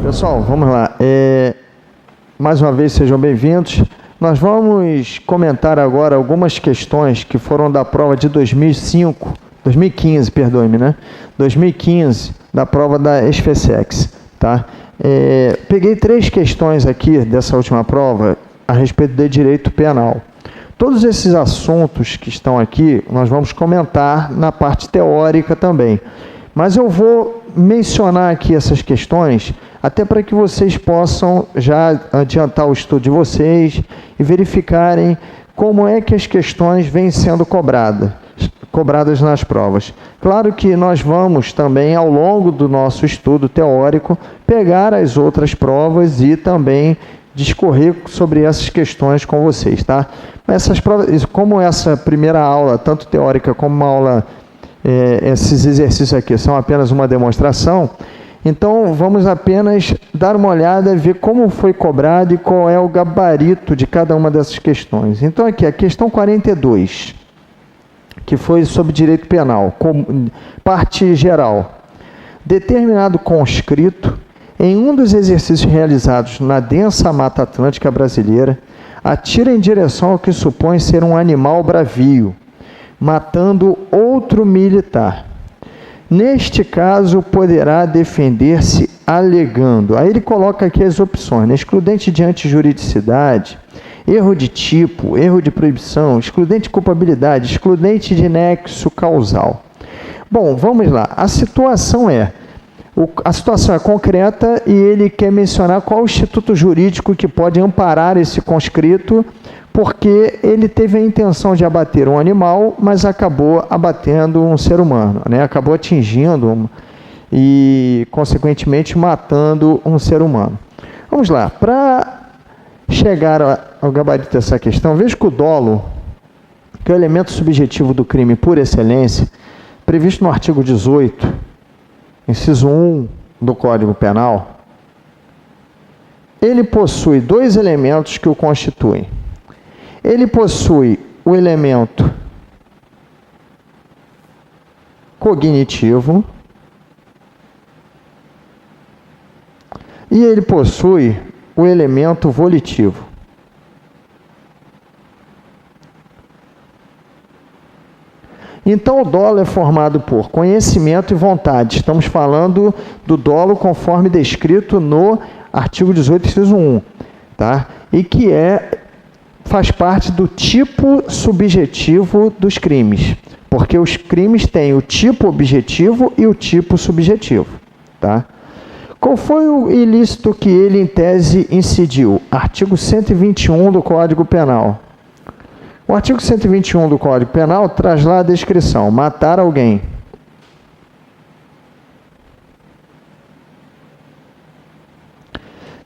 Pessoal, vamos lá. Mais uma vez, sejam bem-vindos. Nós vamos comentar agora algumas questões que foram da prova de 2015, perdoe-me, né? 2015, da prova da SFSEX, tá? Peguei 3 questões aqui dessa última prova a respeito de direito penal. Todos esses assuntos que estão aqui, nós vamos comentar na parte teórica também. Mas eu vou mencionar aqui essas questões, até para que vocês possam já adiantar o estudo de vocês e verificarem como é que as questões vêm sendo cobradas nas provas. Claro que nós vamos também, ao longo do nosso estudo teórico, pegar as outras provas e também discorrer sobre essas questões com vocês, tá? Essas provas, como essa primeira aula, tanto teórica como uma aula, esses exercícios aqui são apenas uma demonstração, então vamos apenas dar uma olhada e ver como foi cobrado e qual é o gabarito de cada uma dessas questões. Então aqui, a questão 42, que foi sobre direito penal, parte geral. Determinado conscrito, em um dos exercícios realizados na densa Mata Atlântica brasileira, atira em direção ao que supõe ser um animal bravio, matando outro militar. Neste caso, poderá defender-se alegando. Aí ele coloca aqui as opções, né? Excludente de antijuridicidade, erro de tipo, erro de proibição, excludente de culpabilidade, excludente de nexo causal. Bom, vamos lá. A situação é concreta e ele quer mencionar qual o instituto jurídico que pode amparar esse conscrito, porque ele teve a intenção de abater um animal, mas acabou abatendo um ser humano, né? Acabou atingindo e, consequentemente, matando um ser humano. Vamos lá. Para chegar ao gabarito dessa questão, veja que o dolo, que é o elemento subjetivo do crime por excelência, previsto no artigo 18, inciso 1 do Código Penal, ele possui 2 elementos que o constituem. Ele possui o elemento cognitivo e ele possui o elemento volitivo. Então, o dolo é formado por conhecimento e vontade. Estamos falando do dolo conforme descrito no artigo 18, inciso 1, tá? E que faz parte do tipo subjetivo dos crimes, porque os crimes têm o tipo objetivo e o tipo subjetivo, tá? Qual foi o ilícito que ele, em tese, incidiu? Artigo 121 do Código Penal. O artigo 121 do Código Penal traz lá a descrição: matar alguém.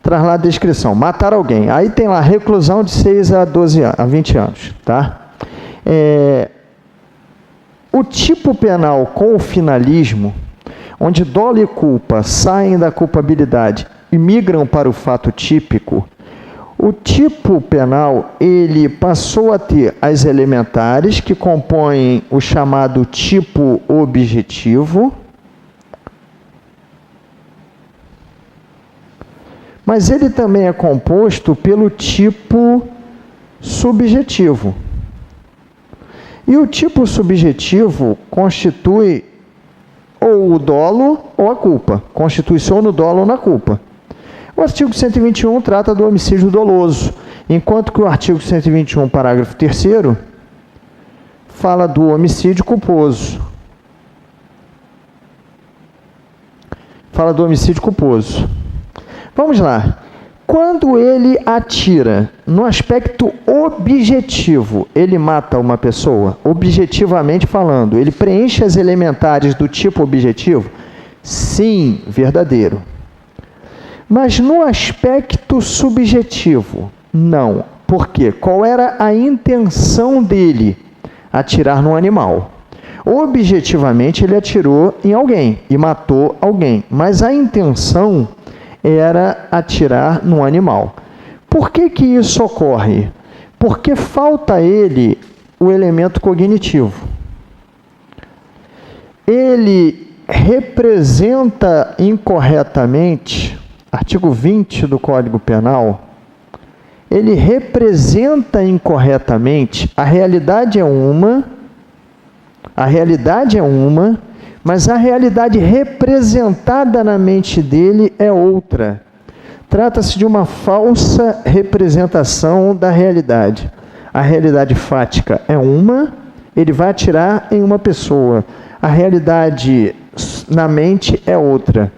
Traz lá a descrição: matar alguém. Aí tem lá reclusão de 6 a 20 anos. Tá? O tipo penal com o finalismo, onde dolo e culpa saem da culpabilidade e migram para o fato típico, o tipo penal ele passou a ter as elementares que compõem o chamado tipo objetivo, mas ele também é composto pelo tipo subjetivo. E o tipo subjetivo constitui ou o dolo ou a culpa. Constitui-se ou no dolo ou na culpa. O artigo 121 trata do homicídio doloso, enquanto que o artigo 121, parágrafo 3º, fala do homicídio culposo. Fala do homicídio culposo. Vamos lá. Quando ele atira no aspecto objetivo, ele mata uma pessoa, objetivamente falando, ele preenche as elementares do tipo objetivo? Sim, verdadeiro. Mas no aspecto subjetivo, não. Por quê? Qual era a intenção dele? Atirar no animal. Objetivamente, ele atirou em alguém e matou alguém, mas a intenção era atirar no animal. Por que que isso ocorre? Porque falta a ele o elemento cognitivo. Ele representa incorretamente artigo 20 do Código Penal, ele representa incorretamente, a realidade é uma, mas a realidade representada na mente dele é outra. Trata-se de uma falsa representação da realidade. A realidade fática é uma, ele vai atirar em uma pessoa. A realidade na mente é outra.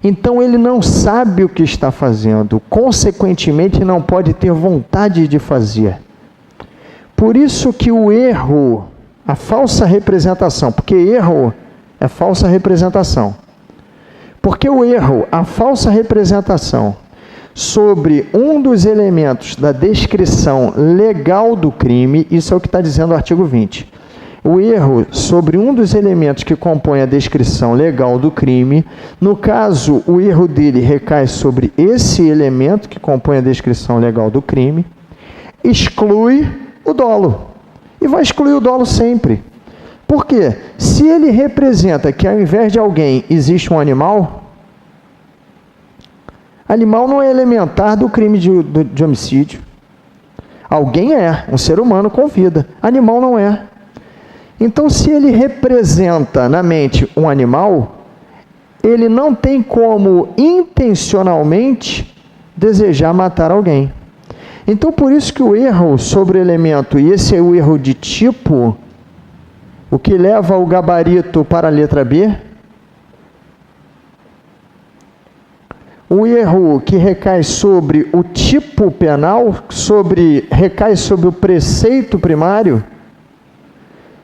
Então ele não sabe o que está fazendo, consequentemente não pode ter vontade de fazer. Por isso que o erro, a falsa representação, porque erro é falsa representação. Porque o erro, a falsa representação sobre um dos elementos da descrição legal do crime, isso é o que está dizendo o artigo 20. O erro sobre um dos elementos que compõe a descrição legal do crime, no caso, o erro dele recai sobre esse elemento que compõe a descrição legal do crime, exclui o dolo. E vai excluir o dolo sempre. Por quê? Se ele representa que ao invés de alguém existe um animal, animal não é elementar do crime de homicídio. Alguém é, um ser humano com vida. Animal não é. Então, se ele representa na mente um animal, ele não tem como intencionalmente desejar matar alguém. Então, por isso que o erro sobre o elemento, e esse é o erro de tipo, o que leva o gabarito para a letra B, o erro que recai sobre o tipo penal, recai sobre o preceito primário,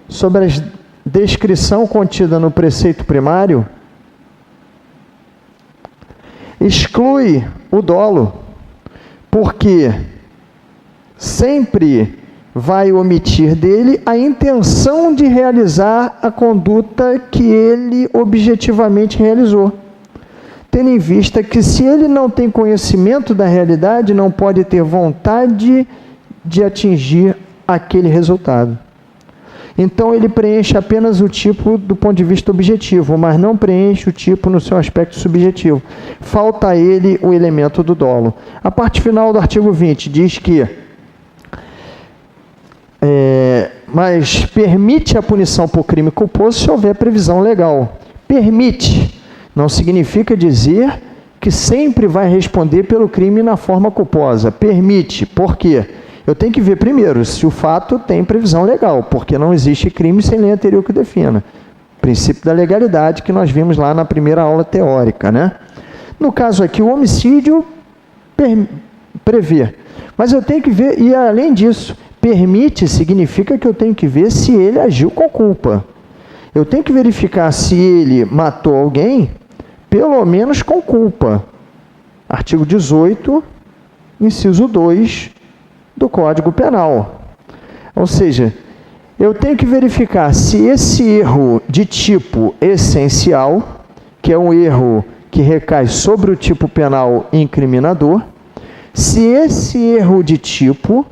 sobre a descrição contida no preceito primário, exclui o dolo, porque sempre vai omitir dele a intenção de realizar a conduta que ele objetivamente realizou. Tendo em vista que se ele não tem conhecimento da realidade, não pode ter vontade de atingir aquele resultado. Então ele preenche apenas o tipo do ponto de vista objetivo, mas não preenche o tipo no seu aspecto subjetivo. Falta a ele o elemento do dolo. A parte final do artigo 20 diz que mas permite a punição por crime culposo se houver previsão legal. Permite não significa dizer que sempre vai responder pelo crime na forma culposa. Permite, por quê? Eu tenho que ver primeiro se o fato tem previsão legal, porque não existe crime sem lei anterior que defina. Princípio da legalidade que nós vimos lá na primeira aula teórica, né? No caso aqui, o homicídio prevê. Mas eu tenho que ver, e além disso, permite significa que eu tenho que ver se ele agiu com culpa. Eu tenho que verificar se ele matou alguém, pelo menos com culpa. Artigo 18, inciso 2 do Código Penal. Ou seja, eu tenho que verificar se esse erro de tipo essencial, que é um erro que recai sobre o tipo penal incriminador, se esse erro de tipo,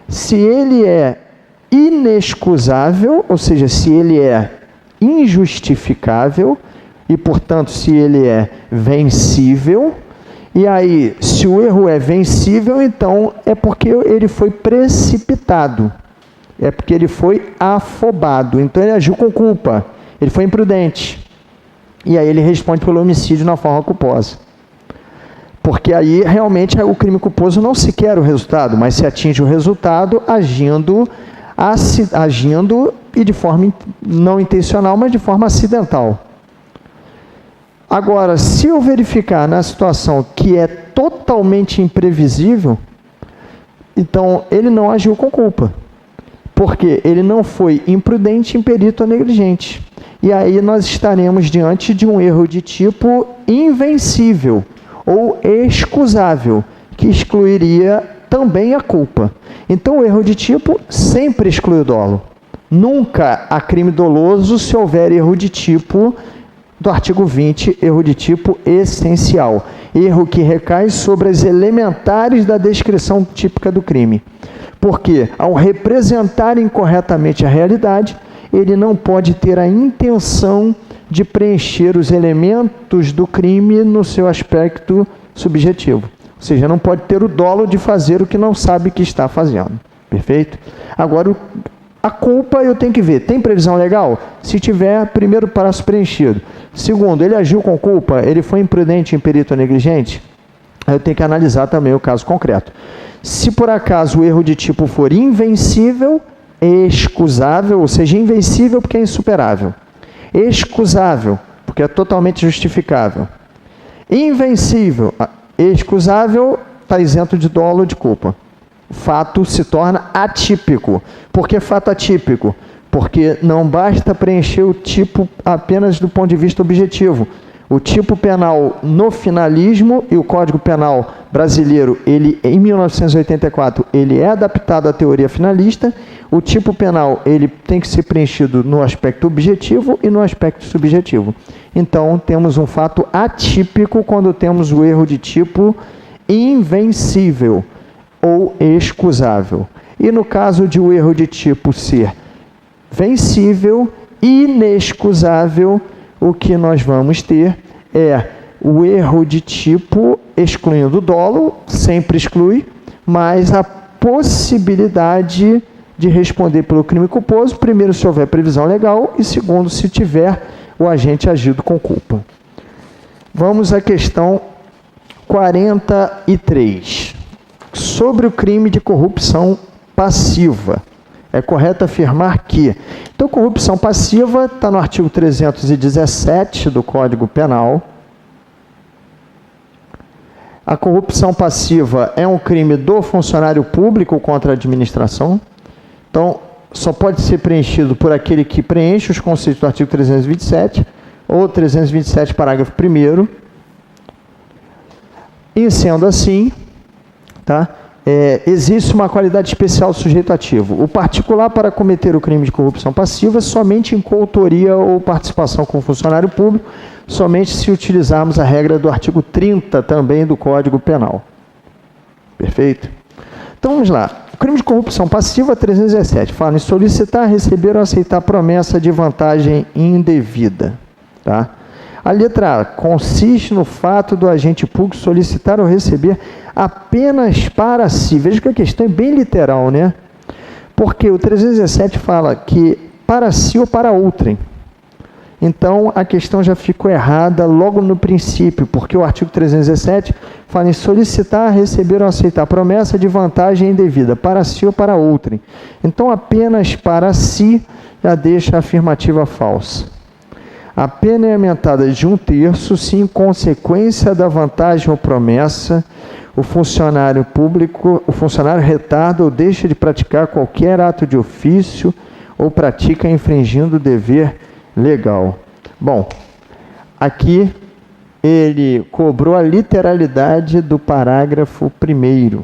se ele é inexcusável, ou seja, se ele é injustificável e, portanto, se ele é vencível. E aí, se o erro é vencível, então é porque ele foi precipitado, é porque ele foi afobado, então ele agiu com culpa, ele foi imprudente. E aí ele responde pelo homicídio na forma culposa. Porque aí realmente o crime culposo não se quer o resultado, mas se atinge o resultado agindo e de forma não intencional, mas de forma acidental. Agora, se eu verificar na situação que é totalmente imprevisível, então ele não agiu com culpa, porque ele não foi imprudente, imperito ou negligente. E aí nós estaremos diante de um erro de tipo invencível ou excusável, que excluiria também a culpa. Então o erro de tipo sempre exclui o dolo. Nunca há crime doloso se houver erro de tipo do artigo 20, erro de tipo essencial. Erro que recai sobre as elementares da descrição típica do crime. Porque, ao representar incorretamente a realidade, ele não pode ter a intenção de preencher os elementos do crime no seu aspecto subjetivo. Ou seja, não pode ter o dolo de fazer o que não sabe que está fazendo. Perfeito? Agora, a culpa eu tenho que ver. Tem previsão legal? Se tiver, primeiro parágrafo preenchido. Segundo, ele agiu com culpa? Ele foi imprudente, imperito ou negligente? Aí eu tenho que analisar também o caso concreto. Se por acaso o erro de tipo for invencível, excusável, ou seja, invencível porque é insuperável. Excusável, porque é totalmente justificável. Invencível, excusável, está isento de dolo ou de culpa. O fato se torna atípico. Por que fato atípico? Porque não basta preencher o tipo apenas do ponto de vista objetivo. O tipo penal no finalismo, e o Código Penal brasileiro, ele, em 1984, ele é adaptado à teoria finalista. O tipo penal, ele tem que ser preenchido no aspecto objetivo e no aspecto subjetivo. Então, temos um fato atípico quando temos o erro de tipo invencível ou excusável. E no caso de o erro de tipo ser vencível, inexcusável, o que nós vamos ter é o erro de tipo excluindo o dolo, sempre exclui, mas a possibilidade de responder pelo crime culposo, primeiro se houver previsão legal e segundo se tiver o agente agido com culpa. Vamos à questão 43. Sobre o crime de corrupção passiva. É correto afirmar que... Então, corrupção passiva está no artigo 317 do Código Penal. A corrupção passiva é um crime do funcionário público contra a administração. Então, só pode ser preenchido por aquele que preenche os conceitos do artigo 327 ou 327, parágrafo 1º. E sendo assim, tá? Existe uma qualidade especial do sujeito ativo. O particular, para cometer o crime de corrupção passiva, somente em coautoria ou participação com o funcionário público, somente se utilizarmos a regra do artigo 30 também do Código Penal. Perfeito? Então, vamos lá. O crime de corrupção passiva, 317, fala em solicitar, receber ou aceitar promessa de vantagem indevida. Tá? A letra A consiste no fato do agente público solicitar ou receber apenas para si. Veja que a questão é bem literal, né? Porque o 317 fala que para si ou para outrem. Então, a questão já ficou errada logo no princípio, porque o artigo 317 fala em solicitar, receber ou aceitar promessa de vantagem indevida, para si ou para outrem. Então, apenas para si já deixa a afirmativa falsa. A pena é aumentada de 1/3 se, em consequência da vantagem ou promessa, o funcionário público, o funcionário retarda ou deixa de praticar qualquer ato de ofício ou pratica infringindo o dever legal. Bom, aqui ele cobrou a literalidade do parágrafo 1º.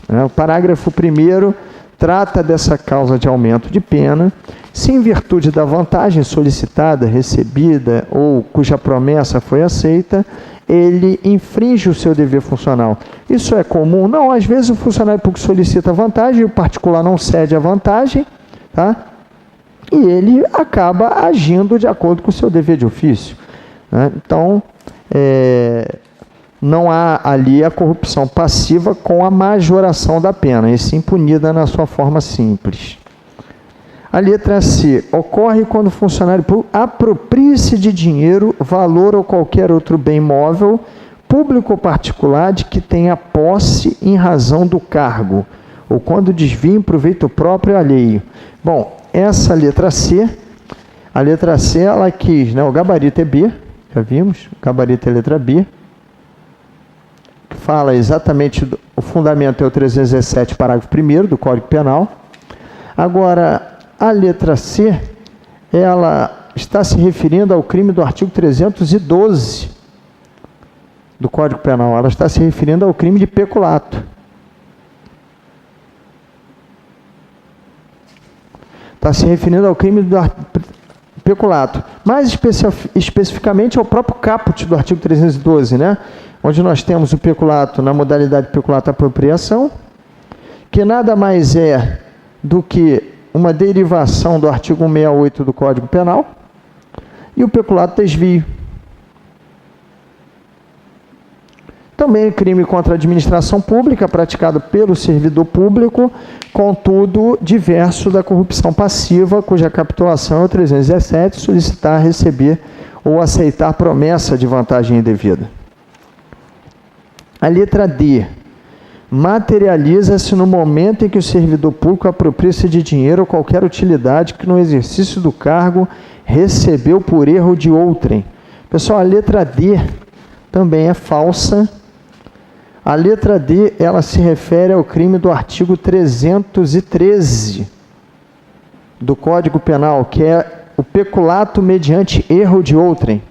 Né? O parágrafo 1º trata dessa causa de aumento de pena, se em virtude da vantagem solicitada, recebida ou cuja promessa foi aceita, ele infringe o seu dever funcional. Isso é comum? Não, às vezes o funcionário público solicita vantagem, o particular não cede a vantagem, tá? E ele acaba agindo de acordo com o seu dever de ofício. Né? Então, não há ali a corrupção passiva com a majoração da pena, e sim punida na sua forma simples. A letra C ocorre quando o funcionário público apropria-se de dinheiro, valor ou qualquer outro bem móvel, público ou particular, de que tenha posse em razão do cargo, ou quando desvia em proveito próprio alheio. Bom, essa letra C, a letra C ela quis, né, o gabarito é B, já vimos, o gabarito é a letra B, fala exatamente, o fundamento é o 317, parágrafo 1º do Código Penal. Agora, a letra C, ela está se referindo ao crime do artigo 312 do Código Penal. Ela está se referindo ao crime de peculato. Está se referindo ao crime do peculato. Mais especificamente ao próprio caput do artigo 312, né? Onde nós temos o peculato na modalidade peculato apropriação, que nada mais é do que uma derivação do artigo 168 do Código Penal, e o peculato desvio. Também crime contra a administração pública praticado pelo servidor público, contudo, diverso da corrupção passiva, cuja capitulação é o 317, solicitar, receber ou aceitar promessa de vantagem indevida. A letra D. Materializa-se no momento em que o servidor público apropria-se de dinheiro ou qualquer utilidade que no exercício do cargo recebeu por erro de outrem. Pessoal, a letra D também é falsa. A letra D, ela se refere ao crime do artigo 313 do Código Penal, que é o peculato mediante erro de outrem.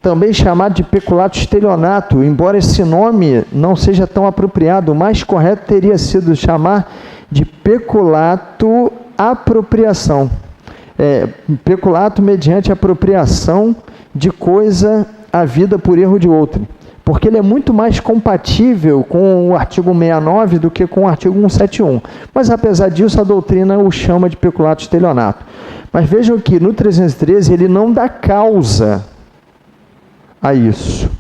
Também chamado de peculato estelionato, embora esse nome não seja tão apropriado, o mais correto teria sido chamar de peculato apropriação. Peculato mediante apropriação de coisa havida por erro de outrem. Porque ele é muito mais compatível com o artigo 69 do que com o artigo 171. Mas, apesar disso, a doutrina o chama de peculato estelionato. Mas vejam que no 313 ele não dá causa a isso.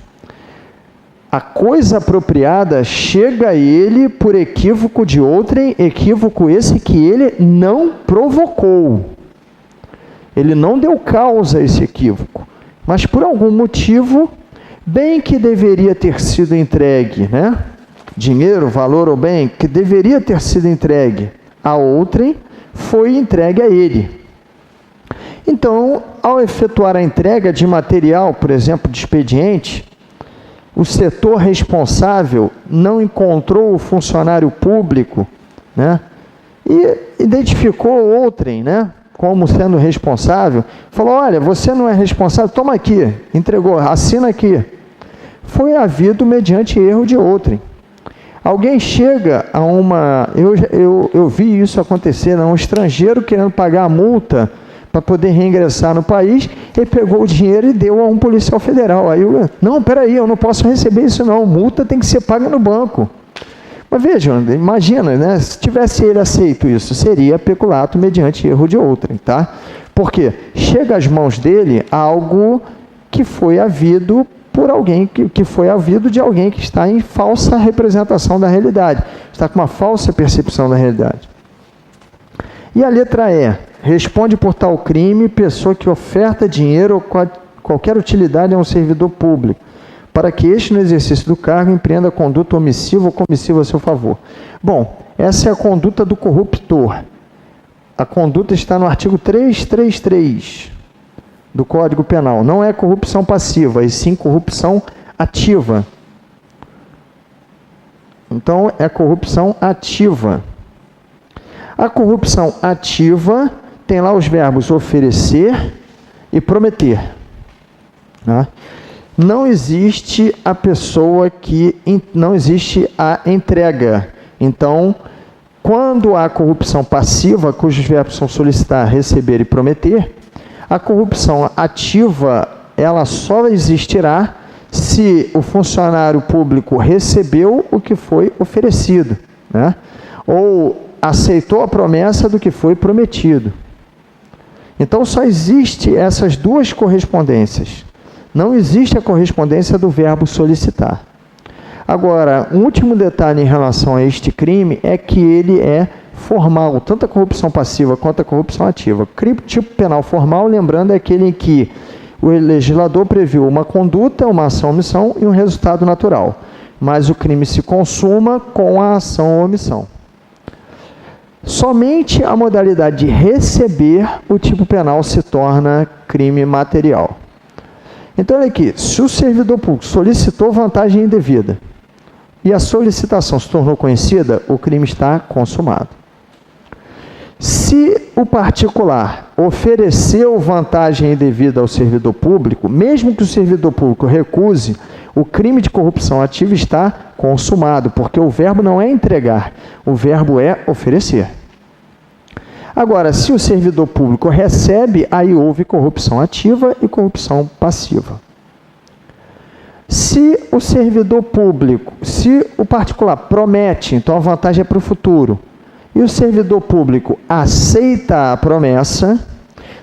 A coisa apropriada chega a ele por equívoco de outrem, equívoco esse que ele não provocou. Ele não deu causa a esse equívoco. Mas, por algum motivo, bem que deveria ter sido entregue, né? Dinheiro, valor ou bem, que deveria ter sido entregue a outrem, foi entregue a ele. Então, ao efetuar a entrega de material, por exemplo, de expediente, o setor responsável não encontrou o funcionário público, né? E identificou outrem, né? Como sendo responsável, falou, olha, você não é responsável, toma aqui, entregou, assina aqui. Foi havido mediante erro de outrem. Alguém chega a eu vi isso acontecer, um estrangeiro querendo pagar a multa para poder reingressar no país, ele pegou o dinheiro e deu a um policial federal. Aí não, peraí, eu não posso receber isso não, multa tem que ser paga no banco. Mas vejam, imagina, né? Se tivesse ele aceito isso, seria peculato mediante erro de outrem, tá? Porque chega às mãos dele algo que foi havido por alguém, que foi havido de alguém que está em falsa representação da realidade, está com uma falsa percepção da realidade. E a letra E, responde por tal crime pessoa que oferta dinheiro ou qualquer utilidade a um servidor público, para que este, no exercício do cargo, empreenda conduta omissiva ou comissiva a seu favor. Bom, essa é a conduta do corruptor. A conduta está no artigo 333 do Código Penal. Não é corrupção passiva, e sim corrupção ativa. Então, é corrupção ativa. A corrupção ativa tem lá os verbos oferecer e prometer. Né? Não existe a pessoa não existe a entrega. Então, quando há corrupção passiva, cujos verbos são solicitar, receber e prometer, a corrupção ativa, ela só existirá se o funcionário público recebeu o que foi oferecido, né? Ou aceitou a promessa do que foi prometido. Então, só existe essas duas correspondências. Não existe a correspondência do verbo solicitar. Agora, um último detalhe em relação a este crime é que ele é formal, tanto a corrupção passiva quanto a corrupção ativa. Crime tipo penal formal, lembrando, é aquele em que o legislador previu uma conduta, uma ação ou omissão e um resultado natural. Mas o crime se consuma com a ação ou omissão. Somente a modalidade de receber o tipo penal se torna crime material. Então, olha aqui, se o servidor público solicitou vantagem indevida e a solicitação se tornou conhecida, o crime está consumado. Se o particular ofereceu vantagem indevida ao servidor público, mesmo que o servidor público recuse, o crime de corrupção ativa está consumado, porque o verbo não é entregar, o verbo é oferecer. Agora, se o servidor público recebe, aí houve corrupção ativa e corrupção passiva. Se o servidor público, se o particular promete, então a vantagem é para o futuro, e o servidor público aceita a promessa,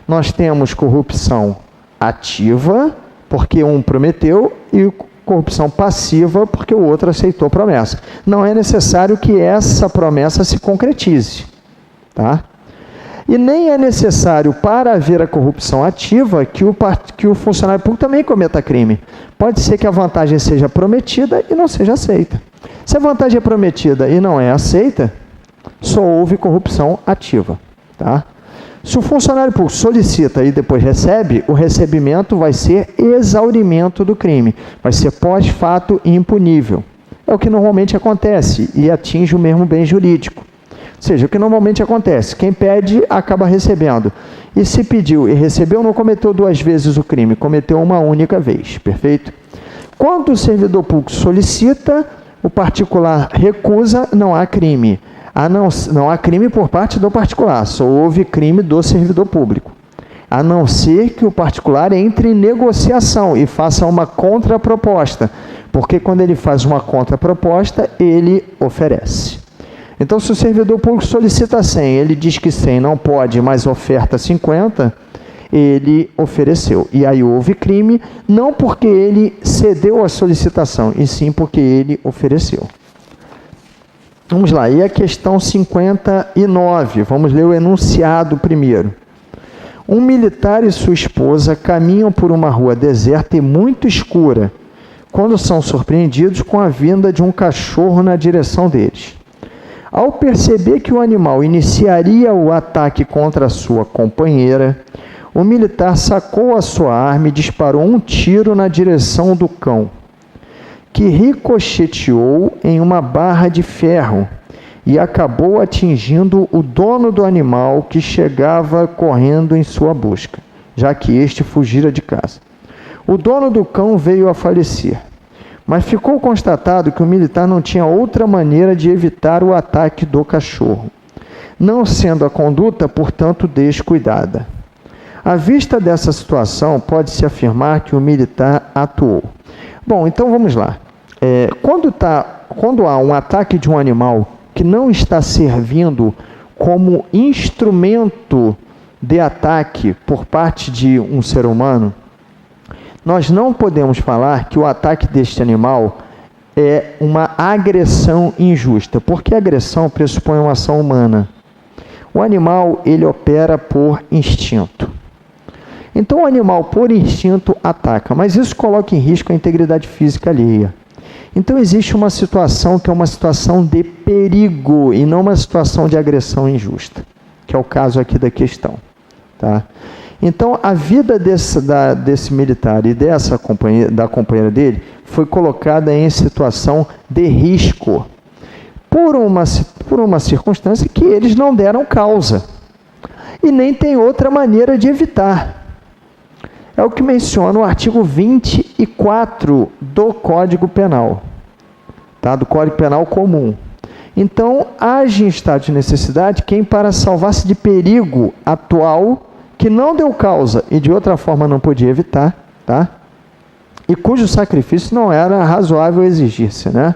nós temos corrupção ativa, porque um prometeu, e corrupção passiva, porque o outro aceitou a promessa. Não é necessário que essa promessa se concretize, tá? E nem é necessário, para haver a corrupção ativa, que o funcionário público também cometa crime. Pode ser que a vantagem seja prometida e não seja aceita. Se a vantagem é prometida e não é aceita, só houve corrupção ativa, tá? Se o funcionário público solicita e depois recebe, o recebimento vai ser exaurimento do crime, vai ser pós-fato impunível. É o que normalmente acontece e atinge o mesmo bem jurídico. Ou seja, o que normalmente acontece, quem pede acaba recebendo. E se pediu e recebeu, não cometeu 2 vezes o crime, cometeu uma única vez, perfeito? Quando o servidor público solicita, o particular recusa, não há crime. Não há crime por parte do particular, só houve crime do servidor público. A não ser que o particular entre em negociação e faça uma contraproposta, porque quando ele faz uma contraproposta, ele oferece. Então, se o servidor público solicita 100, ele diz que 100 não pode, mas oferta 50, ele ofereceu. E aí houve crime, não porque ele cedeu à solicitação, e sim porque ele ofereceu. Vamos lá, e a questão 59, vamos ler o enunciado primeiro. Um militar e sua esposa caminham por uma rua deserta e muito escura, quando são surpreendidos com a vinda de um cachorro na direção deles. Ao perceber que o animal iniciaria o ataque contra a sua companheira, o militar sacou a sua arma e disparou um tiro na direção do cão, que ricocheteou em uma barra de ferro e acabou atingindo o dono do animal, que chegava correndo em sua busca, já que este fugira de casa. O dono do cão veio a falecer, mas ficou constatado que o militar não tinha outra maneira de evitar o ataque do cachorro, não sendo a conduta, portanto, descuidada. À vista dessa situação, pode-se afirmar que o militar atuou. Bom, então vamos lá. Quando há um ataque de um animal que não está servindo como instrumento de ataque por parte de um ser humano, nós não podemos falar que o ataque deste animal é uma agressão injusta, porque a agressão pressupõe uma ação humana. O animal, ele opera por instinto. Então, o animal, por instinto, ataca, mas isso coloca em risco a integridade física alheia. Então, existe uma situação que é uma situação de perigo e não uma situação de agressão injusta, que é o caso aqui da questão, tá? Então, a vida desse militar e da companheira dele foi colocada em situação de risco por uma circunstância que eles não deram causa e nem tem outra maneira de evitar. É o que menciona o artigo 24 do Código Penal, tá? Do Código Penal comum. Então, age em estado de necessidade quem, para salvar-se de perigo atual, que não deu causa e de outra forma não podia evitar, tá? E cujo sacrifício não era razoável exigir-se, né?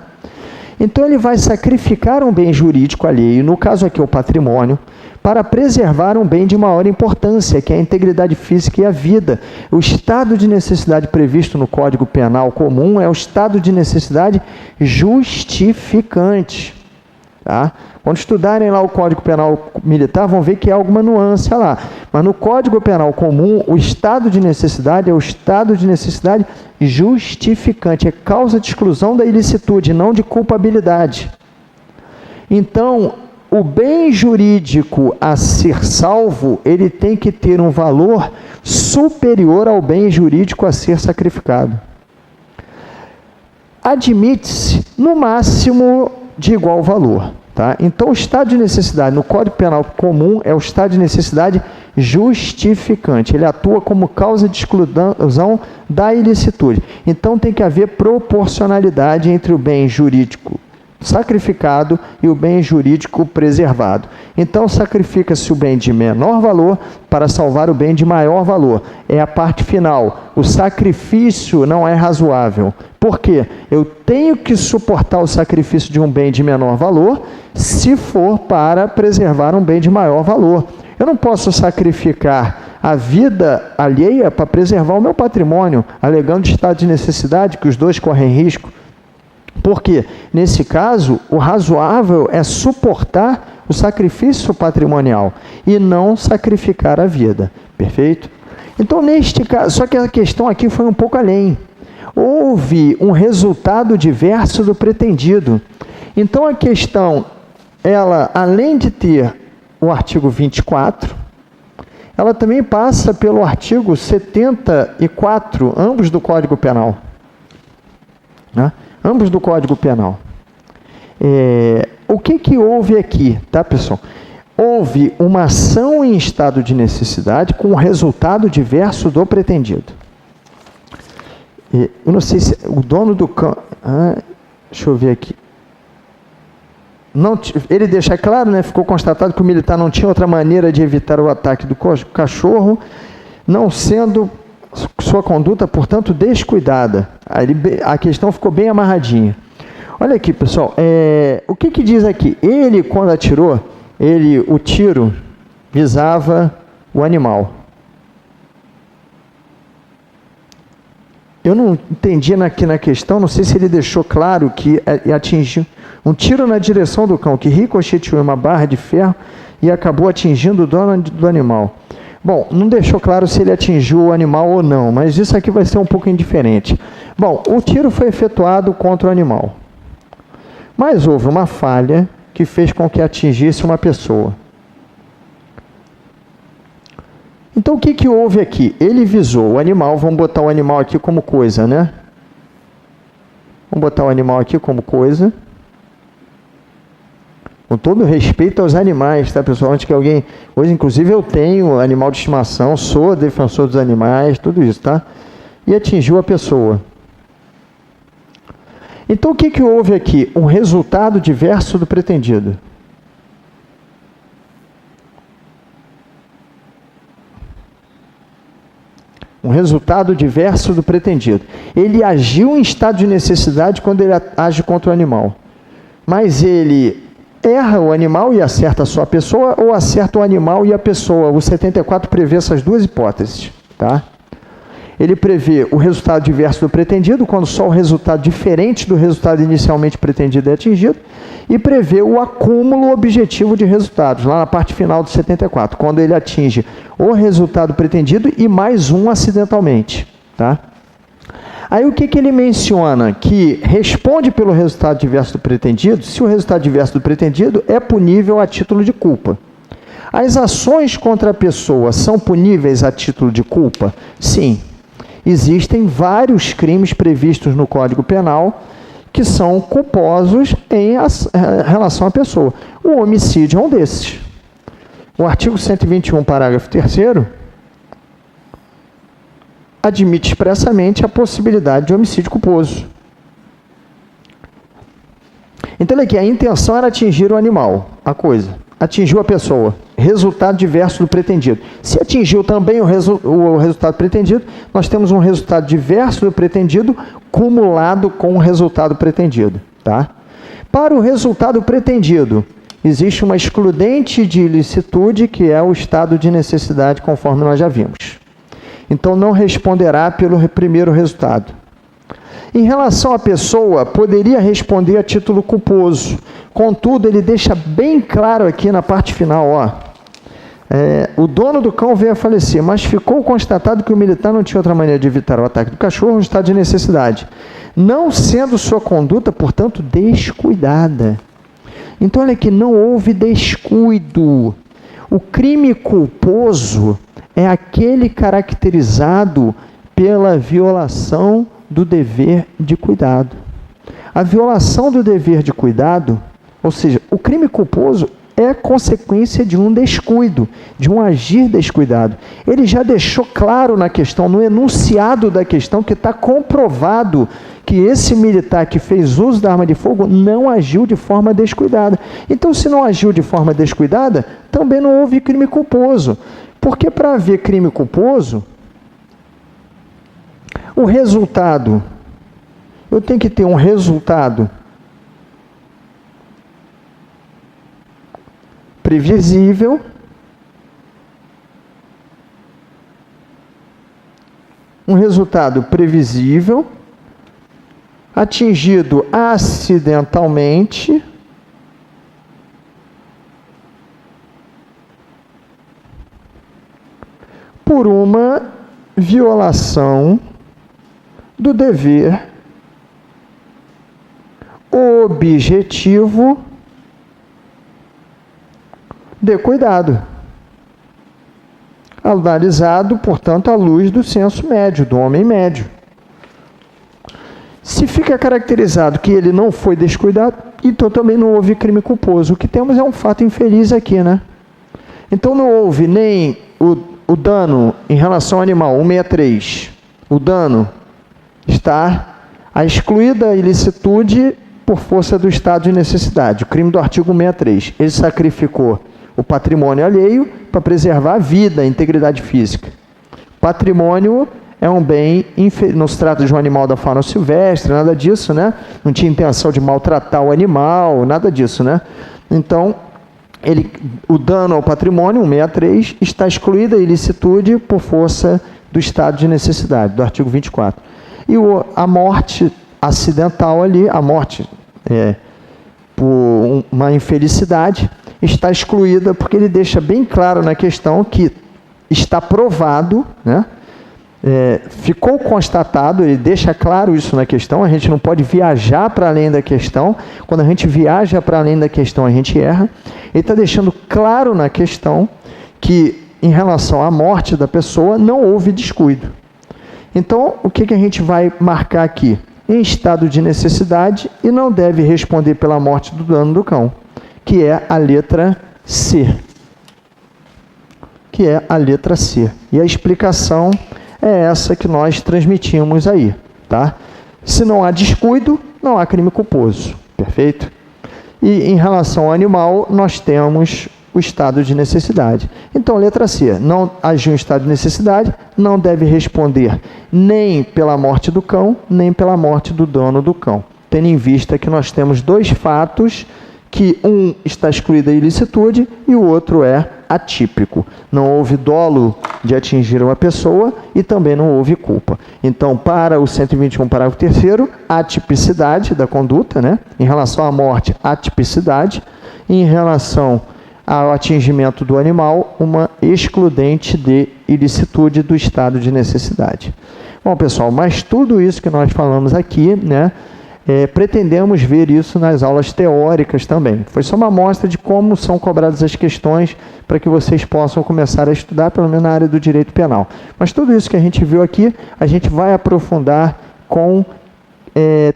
Então, ele vai sacrificar um bem jurídico alheio, no caso aqui o patrimônio, para preservar um bem de maior importância, que é a integridade física e a vida. O estado de necessidade previsto no Código Penal comum é o estado de necessidade justificante, tá? Quando estudarem lá o Código Penal Militar, vão ver que há alguma nuance lá. Mas no Código Penal comum, o estado de necessidade é o estado de necessidade justificante, é causa de exclusão da ilicitude, não de culpabilidade. Então, o bem jurídico a ser salvo, ele tem que ter um valor superior ao bem jurídico a ser sacrificado. Admite-se, no máximo, de igual valor. Tá? Então, o estado de necessidade no Código Penal comum é o estado de necessidade justificante. Ele atua como causa de exclusão da ilicitude. Então, tem que haver proporcionalidade entre o bem jurídico sacrificado e o bem jurídico preservado. Então, sacrifica-se o bem de menor valor para salvar o bem de maior valor. É a parte final. O sacrifício não é razoável. Por quê? Eu tenho que suportar o sacrifício de um bem de menor valor se for para preservar um bem de maior valor. Eu não posso sacrificar a vida alheia para preservar o meu patrimônio, alegando estado de necessidade, que os dois correm risco. Porque, nesse caso, o razoável é suportar o sacrifício patrimonial e não sacrificar a vida. Perfeito? Então, neste caso, só que a questão aqui foi um pouco além. Houve um resultado diverso do pretendido. Então, a questão, ela, além de ter o artigo 24, ela também passa pelo artigo 74, ambos do Código Penal. Né? Ambos do Código Penal. O que houve aqui, tá, pessoal? Houve uma ação em estado de necessidade com resultado diverso do pretendido. Eu não sei se o dono do campo... deixa eu ver aqui. Não, ele deixa claro, né, ficou constatado que o militar não tinha outra maneira de evitar o ataque do cachorro, não sendo sua conduta, portanto, descuidada. A questão ficou bem amarradinha. Olha aqui, pessoal, o que diz aqui? Ele, quando atirou, o tiro visava o animal. Eu não entendi aqui na questão, não sei se ele deixou claro que atingiu um tiro na direção do cão, que ricocheteou uma barra de ferro e acabou atingindo o dono do animal. Bom, não deixou claro se ele atingiu o animal ou não, mas isso aqui vai ser um pouco indiferente. Bom, o tiro foi efetuado contra o animal, mas houve uma falha que fez com que atingisse uma pessoa. Então, o que houve aqui? Ele visou o animal, vamos botar o animal aqui como coisa, né? Vamos botar o animal aqui como coisa. Com todo respeito aos animais, tá, pessoal? Antes que alguém... Hoje, inclusive, eu tenho animal de estimação, sou defensor dos animais, tudo isso, tá? E atingiu a pessoa. Então, o que houve aqui? Um resultado diverso do pretendido. Um resultado diverso do pretendido. Ele agiu em estado de necessidade quando ele age contra o animal. Mas ele erra o animal e acerta só a pessoa, ou acerta o animal e a pessoa. O 74 prevê essas duas hipóteses. Tá? Ele prevê o resultado diverso do pretendido, quando só o resultado diferente do resultado inicialmente pretendido é atingido, e prevê o acúmulo objetivo de resultados, lá na parte final do 74, quando ele atinge o resultado pretendido e mais um acidentalmente. Tá? Aí o que ele menciona? Que responde pelo resultado diverso do pretendido, se o resultado diverso do pretendido é punível a título de culpa. As ações contra a pessoa são puníveis a título de culpa? Sim. Existem vários crimes previstos no Código Penal que são culposos em relação à pessoa. O homicídio é um desses. O artigo 121, parágrafo 3º, admite expressamente a possibilidade de homicídio culposo. Então, olha aqui, a intenção era atingir o animal, a coisa. Atingiu a pessoa. Resultado diverso do pretendido. Se atingiu também o resultado pretendido, nós temos um resultado diverso do pretendido cumulado com o resultado pretendido. Tá? Para o resultado pretendido, existe uma excludente de ilicitude, que é o estado de necessidade, conforme nós já vimos. Então, não responderá pelo primeiro resultado. Em relação à pessoa, poderia responder a título culposo. Contudo, ele deixa bem claro aqui na parte final, o dono do cão veio a falecer, mas ficou constatado que o militar não tinha outra maneira de evitar o ataque do cachorro no estado de necessidade, não sendo sua conduta, portanto, descuidada. Então, olha aqui, não houve descuido. O crime culposo é aquele caracterizado pela violação do dever de cuidado. A violação do dever de cuidado, ou seja, o crime culposo é consequência de um descuido, de um agir descuidado. Ele já deixou claro na questão, no enunciado da questão, que está comprovado que esse militar que fez uso da arma de fogo não agiu de forma descuidada. Então, se não agiu de forma descuidada, também não houve crime culposo. Porque para haver crime culposo, o resultado, eu tenho que ter um resultado previsível um resultado previsível, atingido acidentalmente, por uma violação do dever objetivo de cuidado, analisado, portanto, à luz do senso médio, do homem médio. Se fica caracterizado que ele não foi descuidado, então também não houve crime culposo. O que temos é um fato infeliz aqui, né? Então não houve nem o dano em relação ao animal, 163. O dano está a excluída ilicitude por força do estado de necessidade. O crime do artigo 163. Ele sacrificou o patrimônio alheio para preservar a vida, a integridade física. Patrimônio é um bem, não se trata de um animal da fauna silvestre, nada disso, né? Não tinha intenção de maltratar o animal, nada disso, né? Então, o dano ao patrimônio, 163, está excluída a ilicitude por força do estado de necessidade, do artigo 24. E a morte acidental ali, a morte por uma infelicidade, está excluída porque ele deixa bem claro na questão que está provado, né? Ficou constatado, ele deixa claro isso na questão, a gente não pode viajar para além da questão, quando a gente viaja para além da questão a gente erra. Ele está deixando claro na questão que em relação à morte da pessoa não houve descuido. Então, o que a gente vai marcar aqui? Em estado de necessidade e não deve responder pela morte do dano do cão, que é a letra C. E a explicação é essa que nós transmitimos aí, tá? Se não há descuido, não há crime culposo, perfeito? E em relação ao animal, nós temos o estado de necessidade. Então, letra C, não agiu em estado de necessidade, não deve responder nem pela morte do cão, nem pela morte do dono do cão. Tendo em vista que nós temos dois fatos, que um está excluído a ilicitude e o outro é atípico. Não houve dolo de atingir uma pessoa e também não houve culpa. Então, para o 121, parágrafo 3º, atipicidade da conduta, né? Em relação à morte, atipicidade. Em relação ao atingimento do animal, uma excludente de ilicitude do estado de necessidade. Bom, pessoal, mas tudo isso que nós falamos aqui, né? Pretendemos ver isso nas aulas teóricas também. Foi só uma amostra de como são cobradas as questões para que vocês possam começar a estudar, pelo menos na área do direito penal. Mas tudo isso que a gente viu aqui, a gente vai aprofundar com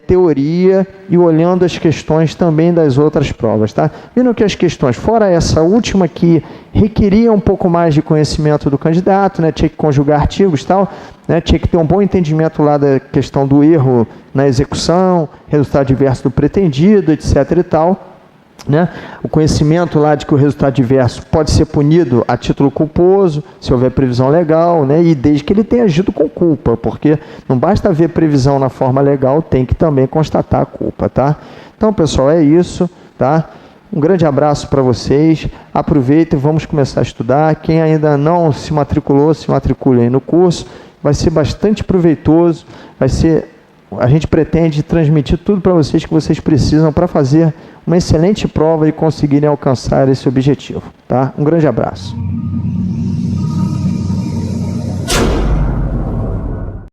teoria e olhando as questões também das outras provas, tá? Vendo que as questões, fora essa última que requeria um pouco mais de conhecimento do candidato, né? Tinha que conjugar artigos e tal, né? Tinha que ter um bom entendimento lá da questão do erro na execução, resultado adverso do pretendido, etc. e tal, né? O conhecimento lá de que o resultado adverso pode ser punido a título culposo, se houver previsão legal, né? E desde que ele tenha agido com culpa, porque não basta haver previsão na forma legal, tem que também constatar a culpa, tá? Então, pessoal, é isso, tá? Um grande abraço para vocês, aproveitem, vamos começar a estudar. Quem ainda não se matriculou, se matricule aí no curso, vai ser bastante proveitoso, a gente pretende transmitir tudo para vocês que vocês precisam para fazer uma excelente prova e conseguirem alcançar esse objetivo, tá? Um grande abraço.